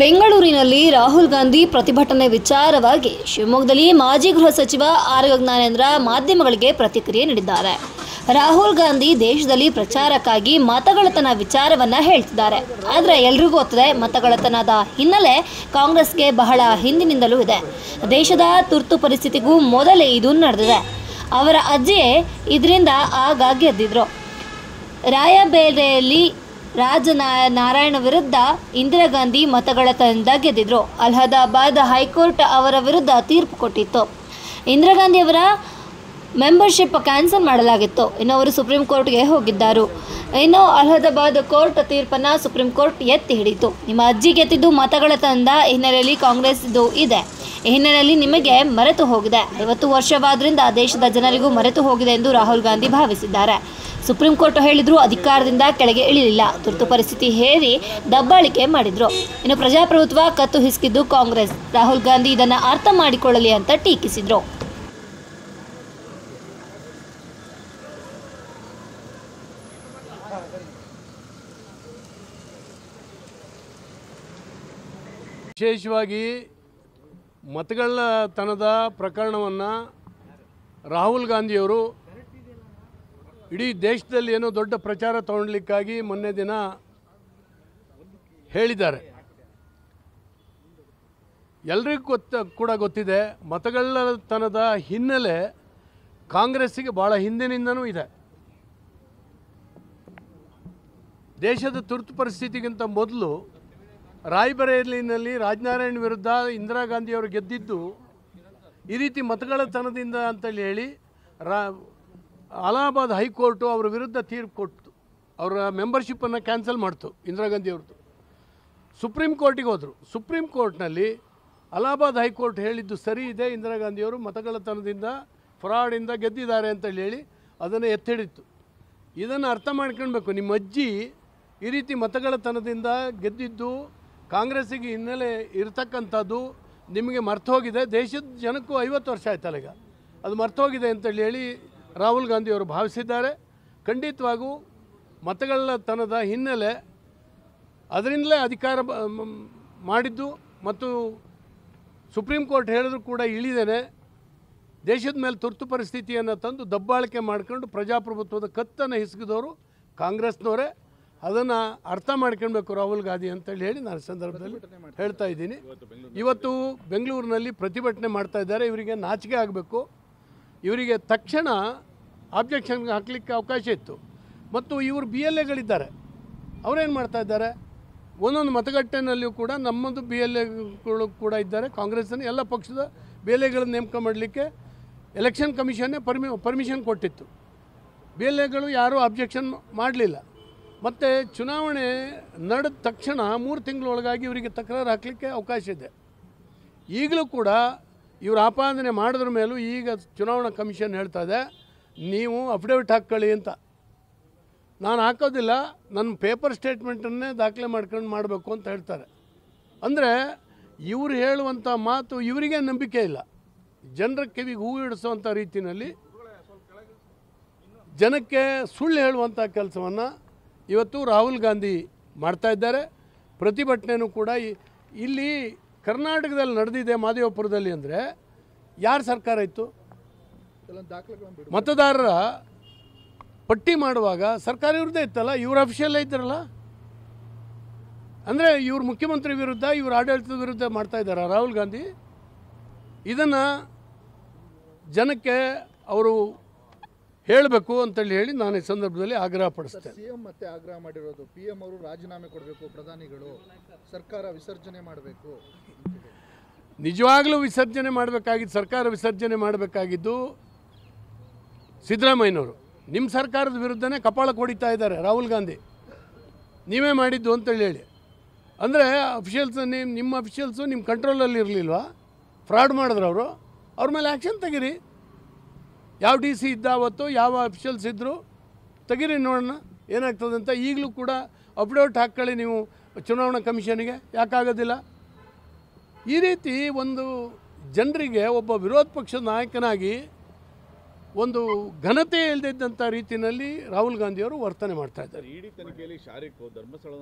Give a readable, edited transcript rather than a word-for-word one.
ಬೆಂಗಳೂರಿನಲ್ಲಿ ರಾಹುಲ್ ಗಾಂಧಿ ಪ್ರತಿಭಟನೆ ವಿಚಾರವಾಗಿ ಶಿವಮೊಗ್ಗದಲ್ಲಿ ಮಾಜಿ ಗೃಹ ಸಚಿವ ಆರ್ ಜ್ಞಾನೇಂದ್ರ ಮಾಧ್ಯಮಗಳಿಗೆ ಪ್ರತಿಕ್ರಿಯೆ ನೀಡಿದ್ದಾರೆ. ರಾಹುಲ್ ಗಾಂಧಿ ದೇಶದಲ್ಲಿ ಪ್ರಚಾರಕ್ಕಾಗಿ ಮತಗಳತನ ವಿಚಾರವನ್ನ ಹೇಳ್ತಿದ್ದಾರೆ. ಆದರೆ ಎಲ್ರಿಗೂ ಗೊತ್ತಿದೆ, ಮತಗಳತನದ ಹಿನ್ನೆಲೆ ಕಾಂಗ್ರೆಸ್ಗೆ ಬಹಳ ಹಿಂದಿನಿಂದಲೂ ಇದೆ. ದೇಶದ ತುರ್ತು ಪರಿಸ್ಥಿತಿಗೂ ಮೊದಲೇ ಇದು ನಡೆದಿದೆ. ಅವರ ಅಜ್ಜಿಯೇ ಇದರಿಂದ ಆಗ ಗೆದ್ದಿದ್ರು. ರಾಯಬೇರೆಯಲ್ಲಿ ನಾರಾಯಣ ವಿರುದ್ಧ ಇಂದಿರಾ ಗಾಂಧಿ ಮತಗಳತನದಿಂದ ಗೆದ್ದಿದ್ರು. ಅಲಹಾಬಾದ್ ಹೈಕೋರ್ಟ್ ಅವರ ವಿರುದ್ಧ ತೀರ್ಪು ಕೊಟ್ಟಿತ್ತು. ಇಂದಿರಾ ಗಾಂಧಿ ಅವರ ಮೆಂಬರ್ಶಿಪ್ ಕ್ಯಾನ್ಸಲ್ ಮಾಡಲಾಗಿತ್ತು. ಇನ್ನು ಅವರು ಸುಪ್ರೀಂ ಕೋರ್ಟ್ಗೆ ಹೋಗಿದ್ದರು. ಇನ್ನು ಅಲಹಾಬಾದ್ ಕೋರ್ಟ್ ತೀರ್ಪನ್ನು ಸುಪ್ರೀಂ ಕೋರ್ಟ್ ಎತ್ತಿ ಹಿಡಿತು. ನಿಮ್ಮ ಅಜ್ಜಿ ಗೆದ್ದಿದ್ದು ಮತಗಳತನದ ಹಿನ್ನೆಲೆಯಲ್ಲಿ ಕಾಂಗ್ರೆಸ್ ಇದು ಇದೆ. ಈ ಹಿನ್ನೆಲೆಯಲ್ಲಿ ನಿಮಗೆ ಮರೆತು ಹೋಗಿದೆ. 50 ವರ್ಷವಾದ್ರಿಂದ ದೇಶದ ಜನರಿಗೂ ಮರೆತು ಹೋಗಿದೆ ಎಂದು ರಾಹುಲ್ ಗಾಂಧಿ ಭಾವಿಸಿದ್ದಾರೆ. ಸುಪ್ರೀಂ ಕೋರ್ಟ್ ಹೇಳಿದ್ರು ಅಧಿಕಾರದಿಂದ ಕೆಳಗೆ ಇಳಿಲಿಲ್ಲ. ತುರ್ತು ಪರಿಸ್ಥಿತಿ ಹೇರಿ ದಬ್ಬಾಳಿಕೆ ಮಾಡಿದ್ರು. ಇನ್ನು ಪ್ರಜಾಪ್ರಭುತ್ವ ಕತ್ತು ಹಿಸುಕಿದ್ದು ಕಾಂಗ್ರೆಸ್. ರಾಹುಲ್ ಗಾಂಧಿ ಇದನ್ನು ಅರ್ಥ ಮಾಡಿಕೊಳ್ಳಲಿ ಅಂತ ಟೀಕಿಸಿದ್ರು. ವಿಶೇಷವಾಗಿ ಮತಗಳತನದ ಪ್ರಕರಣವನ್ನು ರಾಹುಲ್ ಗಾಂಧಿಯವರು ಇಡೀ ದೇಶದಲ್ಲಿ ಏನೋ ದೊಡ್ಡ ಪ್ರಚಾರ ತಗೊಳ್ಳಿಕ್ಕಾಗಿ ಮೊನ್ನೆ ದಿನ ಹೇಳಿದ್ದಾರೆ. ಎಲ್ರಿಗೂ ಕೂಡ ಗೊತ್ತಿದೆ, ಮತಗಳತನದ ಹಿನ್ನೆಲೆ ಕಾಂಗ್ರೆಸ್ಸಿಗೆ ಭಾಳ ಹಿಂದಿನಿಂದನೂ ಇದೆ. ದೇಶದ ತುರ್ತು ಪರಿಸ್ಥಿತಿಗಿಂತ ಮೊದಲು ರಾಯ್ಬರೇಲಿನಲ್ಲಿ ರಾಜನಾರಾಯಣ್ ವಿರುದ್ಧ ಇಂದಿರಾ ಗಾಂಧಿಯವರು ಗೆದ್ದಿದ್ದು ಈ ರೀತಿ ಮತಗಳತನದಿಂದ ಅಂತೇಳಿ ಹೇಳಿ ಅಲಹಾಬಾದ್ ಹೈಕೋರ್ಟು ಅವರ ವಿರುದ್ಧ ತೀರ್ಪು ಕೊಟ್ಟು ಅವರ ಮೆಂಬರ್ಶಿಪ್ಪನ್ನು ಕ್ಯಾನ್ಸಲ್ ಮಾಡ್ತು. ಇಂದಿರಾ ಗಾಂಧಿಯವ್ರದ್ದು ಸುಪ್ರೀಂ ಕೋರ್ಟಿಗೆ ಹೋದರು. ಸುಪ್ರೀಂ ಕೋರ್ಟ್ನಲ್ಲಿ ಅಲಹಾಬಾದ್ ಹೈಕೋರ್ಟ್ ಹೇಳಿದ್ದು ಸರಿ ಇದೆ, ಇಂದಿರಾ ಗಾಂಧಿಯವರು ಮತಗಳತನದಿಂದ ಫ್ರಾಡಿಂದ ಗೆದ್ದಿದ್ದಾರೆ ಅಂತೇಳಿ ಹೇಳಿ ಅದನ್ನು ಎತ್ತಿಡಿತ್ತು. ಇದನ್ನು ಅರ್ಥ ಮಾಡ್ಕೊಳ್ಬೇಕು. ನಿಮ್ಮ ಅಜ್ಜಿ ಈ ರೀತಿ ಮತಗಳತನದಿಂದ ಗೆದ್ದಿದ್ದು ಕಾಂಗ್ರೆಸ್ಸಿಗೆ ಹಿನ್ನೆಲೆ ಇರತಕ್ಕಂಥದ್ದು ನಿಮಗೆ ಮರ್ತೋಗಿದೆ. ದೇಶದ ಜನಕ್ಕೂ 50 ವರ್ಷ ಆಯ್ತಲ್ಲ, ಈಗ ಅದು ಮರ್ತೋಗಿದೆ ಅಂತೇಳಿ ಹೇಳಿ ರಾಹುಲ್ ಗಾಂಧಿಯವರು ಭಾವಿಸಿದ್ದಾರೆ. ಖಂಡಿತವಾಗೂ ಮತಗಳತನದ ಹಿನ್ನೆಲೆ ಅದರಿಂದಲೇ ಅಧಿಕಾರ ಮಾಡಿದ್ದು ಮತ್ತು ಸುಪ್ರೀಂ ಕೋರ್ಟ್ ಹೇಳಿದ್ರು ಕೂಡ ಇಳಿದೇನೆ ದೇಶದ ಮೇಲೆ ತುರ್ತು ಪರಿಸ್ಥಿತಿಯನ್ನು ತಂದು ದಬ್ಬಾಳಿಕೆ ಮಾಡ್ಕೊಂಡು ಪ್ರಜಾಪ್ರಭುತ್ವದ ಕತ್ತನ್ನು ಹಿಸುಕಿದವರು ಕಾಂಗ್ರೆಸ್ನವರೇ. ಅದನ್ನು ಅರ್ಥ ಮಾಡ್ಕೊಳ್ಬೇಕು ರಾಹುಲ್ ಗಾಂಧಿ ಅಂತೇಳಿ ಹೇಳಿ ನಾನು ಸಂದರ್ಭದಲ್ಲಿ ಹೇಳ್ತಾ ಇದ್ದೀನಿ. ಇವತ್ತು ಬೆಂಗಳೂರಿನಲ್ಲಿ ಪ್ರತಿಭಟನೆ ಮಾಡ್ತಾ ಇದ್ದಾರೆ. ಇವರಿಗೆ ನಾಚಿಕೆ ಆಗಬೇಕು. ಇವರಿಗೆ ತಕ್ಷಣ ಆಬ್ಜೆಕ್ಷನ್ ಹಾಕಲಿಕ್ಕೆ ಅವಕಾಶ ಇತ್ತು. ಮತ್ತು ಇವರು BLAಗಳಿದ್ದಾರೆ, ಅವರೇನು ಮಾಡ್ತಾ ಇದ್ದಾರೆ, ಒಂದೊಂದು ಮತಗಟ್ಟೆನಲ್ಲಿಯೂ ಕೂಡ ನಮ್ಮದು BLAಗಳು ಕೂಡ ಇದ್ದಾರೆ. ಕಾಂಗ್ರೆಸ್ಸನ್ನು ಎಲ್ಲ ಪಕ್ಷದ BLAಗಳನ್ನು ನೇಮಕ ಮಾಡಲಿಕ್ಕೆ ಎಲೆಕ್ಷನ್ ಕಮಿಷನ್ನೇ ಪರ್ಮಿಷನ್ ಕೊಟ್ಟಿತ್ತು. BLAಗಳು ಯಾರೂ ಅಬ್ಜೆಕ್ಷನ್ ಮಾಡಲಿಲ್ಲ. ಮತ್ತು ಚುನಾವಣೆ ನಡೆದ ತಕ್ಷಣ 3 ತಿಂಗಳೊಳಗಾಗಿ ಇವರಿಗೆ ತಕರಾರು ಹಾಕಲಿಕ್ಕೆ ಅವಕಾಶ ಇದೆ. ಈಗಲೂ ಕೂಡ ಇವರು ಆಪಾದನೆ ಮಾಡಿದ್ರ ಮೇಲೂ ಈಗ ಚುನಾವಣಾ ಕಮಿಷನ್ ಹೇಳ್ತಾ ಇದೆ, ನೀವು ಅಫಿಡವಿಟ್ ಹಾಕ್ಕೊಳ್ಳಿ ಅಂತ. ನಾನು ಹಾಕೋದಿಲ್ಲ, ನನ್ನ ಪೇಪರ್ ಸ್ಟೇಟ್ಮೆಂಟನ್ನೇ ದಾಖಲೆ ಮಾಡ್ಕೊಂಡು ಮಾಡಬೇಕು ಅಂತ ಹೇಳ್ತಾರೆ. ಅಂದರೆ ಇವರು ಹೇಳುವಂಥ ಮಾತು ಇವರಿಗೆ ನಂಬಿಕೆ ಇಲ್ಲ. ಜನರ ಕಿವಿಗೆ ಹೂವು ಇಡಿಸುವಂಥ ರೀತಿಯಲ್ಲಿ ಜನಕ್ಕೆ ಸುಳ್ಳು ಹೇಳುವಂಥ ಕೆಲಸವನ್ನು ಇವತ್ತು ರಾಹುಲ್ ಗಾಂಧಿ ಮಾಡ್ತಾ ಇದ್ದಾರೆ. ಪ್ರತಿಭಟನೆಯೂ ಕೂಡ ಇಲ್ಲಿ ಕರ್ನಾಟಕದಲ್ಲಿ ನಡೆದಿದೆ ಮಾದೇವಪುರದಲ್ಲಿ. ಅಂದರೆ ಯಾರ ಸರ್ಕಾರ ಇತ್ತು? ಮತದಾರರ ಪಟ್ಟಿ ಮಾಡುವಾಗ ಸರ್ಕಾರ ಇವ್ರದ್ದೇ ಇತ್ತಲ್ಲ, ಇವ್ರ ಅಫಿಷಿಯಲ್ಲೇ ಇದ್ದಾರಲ್ಲ. ಅಂದರೆ ಇವ್ರು ಮುಖ್ಯಮಂತ್ರಿ ವಿರುದ್ಧ, ಇವ್ರ ಆಡಳಿತದ ವಿರುದ್ಧ ಮಾಡ್ತಾ ಇದ್ದಾರೆ ರಾಹುಲ್ ಗಾಂಧಿ. ಇದನ್ನು ಜನಕ್ಕೆ ಅವರು ಹೇಳಬೇಕು ಅಂತೇಳಿ ಹೇಳಿ ನಾನು ಈ ಸಂದರ್ಭದಲ್ಲಿ ಆಗ್ರಹ ಪಡಿಸ್ತೇನೆ. CM ಮತ್ತೆ ಆಗ್ರಹ ಮಾಡಿರೋದು PM ಅವರು ರಾಜೀನಾಮೆ ಕೊಡಬೇಕು, ಪ್ರಧಾನಿಗಳು ಸರ್ಕಾರ ವಿಸರ್ಜನೆ ಮಾಡಬೇಕು. ನಿಜವಾಗ್ಲೂ ವಿಸರ್ಜನೆ ಮಾಡಬೇಕಾಗಿದ್ದು, ಸರ್ಕಾರ ವಿಸರ್ಜನೆ ಮಾಡಬೇಕಾಗಿದ್ದು ಸಿದ್ದರಾಮಯ್ಯನವರು. ನಿಮ್ಮ ಸರ್ಕಾರದ ವಿರುದ್ಧನೇ ಕಪಾಳಕ್ಕೆ ಹೊಡಿತಾ ಇದ್ದಾರೆ ರಾಹುಲ್ ಗಾಂಧಿ. ನೀವೇ ಮಾಡಿದ್ದು ಅಂತೇಳಿ ಹೇಳಿ. ಅಂದರೆ ಅಫಿಷಿಯಲ್ಸ್, ನಿಮ್ಮ ಅಫಿಷಿಯಲ್ಸು ನಿಮ್ಮ ಕಂಟ್ರೋಲಲ್ಲಿ ಇರಲಿಲ್ವಾ? ಫ್ರಾಡ್ ಮಾಡಿದ್ರು ಅವರು. ಅವ್ರ ಮೇಲೆ ಆ್ಯಕ್ಷನ್ ತೆಗೀರಿ. ಯಾವ DC ಇದ್ದ ಅವತ್ತು, ಯಾವ ಅಫಿಷಿಯಲ್ಸ್ ಇದ್ದರು, ತೆಗೀರಿ, ನೋಡೋಣ ಏನಾಗ್ತದೆ ಅಂತ. ಈಗಲೂ ಕೂಡ ಅಪ್ಡೇಟ್ ಹಾಕ್ಕೊಳ್ಳಿ ನೀವು ಚುನಾವಣಾ ಕಮಿಷನ್ಗೆ. ಯಾಕಾಗೋದಿಲ್ಲ? ಈ ರೀತಿ ಒಂದು ಜನರಿಗೆ ಒಬ್ಬ ವಿರೋಧ ಪಕ್ಷದ ನಾಯಕನಾಗಿ ಒಂದು ಘನತೆ ಇಲ್ಲದಿದ್ದಂಥ ರೀತಿಯಲ್ಲಿ ರಾಹುಲ್ ಗಾಂಧಿಯವರು ವರ್ತನೆ ಮಾಡ್ತಾ ಇದ್ದಾರೆ. ಇಡಿ ತನಿಖೆಯಲ್ಲಿ ಶಾರೀಕ್ ಧರ್ಮಸ್ಥಳದ